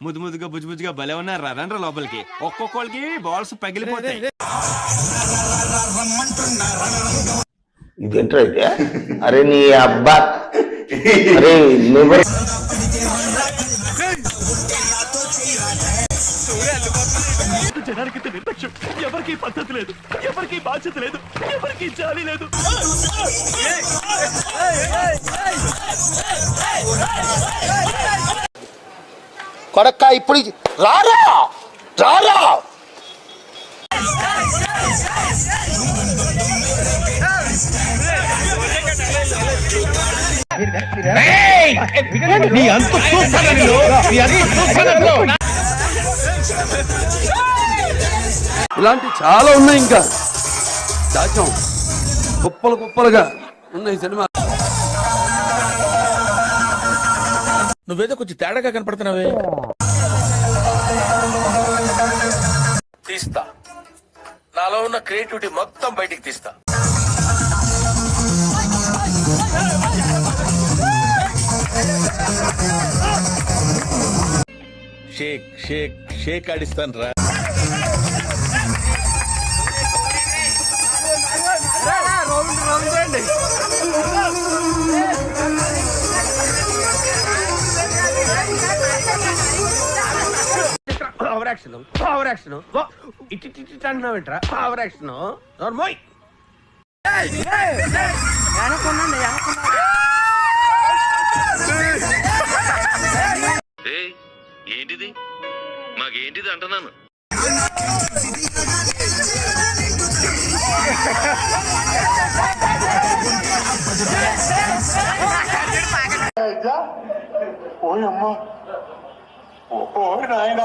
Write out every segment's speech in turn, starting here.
ముద్దు ముద్దుగా బుజ్జు బుజ్జుగా భలే ఉన్నారు రండ్రా లోపలికి. ఒక్కొక్కరికి బాల్స్ పగిలిపోతాయి. ఇదేంట్రా అయితే? అరే నీ అబ్బా, అరే జనానికి నిర్లక్ష్యం, ఎవరికి పద్ధతి లేదు, ఎవరికి బాధ్యత లేదు, ఎవరికి జాలి లేదు. కొడక్క ఇప్పుడు రారా రారా ఇలాంటి చాలా ఉన్నాయి, ఇంకా దాచాం కుప్పలు కుప్పలుగా ఉన్నాయి సినిమా. నువ్వేదో కొంచెం తేడాగా కనపడుతున్నావే. తీస్తా, నాలో ఉన్న క్రియేటివిటీ మొత్తం బయటికి తీస్తా. షేక్ షేక్ షేక్ ఆడిస్తాను రా. పవర్ యాక్షన్ పవర్ యాక్షన్ ఇటు అంటున్నావు ఏంట్రా? పవర్ యాక్షన్ నోర్మోయ్. ఏంటిది మాకేంటిది అంటున్నాను. ఓయమ్మా ఓ నాయన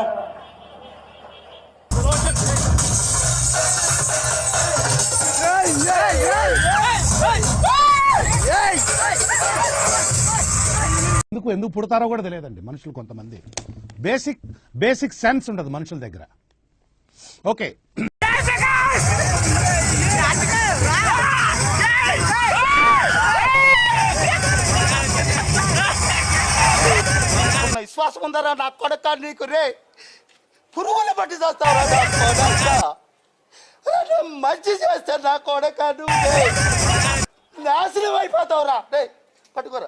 ఎందుకు పుడతారో కూడా తెలియదండి మనుషులు. కొంతమంది బేసిక్ సెన్స్ ఉండదు మనుషుల దగ్గర. ఓకే, విశ్వాసం ఉందరా నా కొడక నీకు? రే పురుగులు పట్టి చేస్తావు, మంచి చేస్తే నా కొడక నువ్వు నాశనం అయిపోతావురా. రే పట్టుకోరా.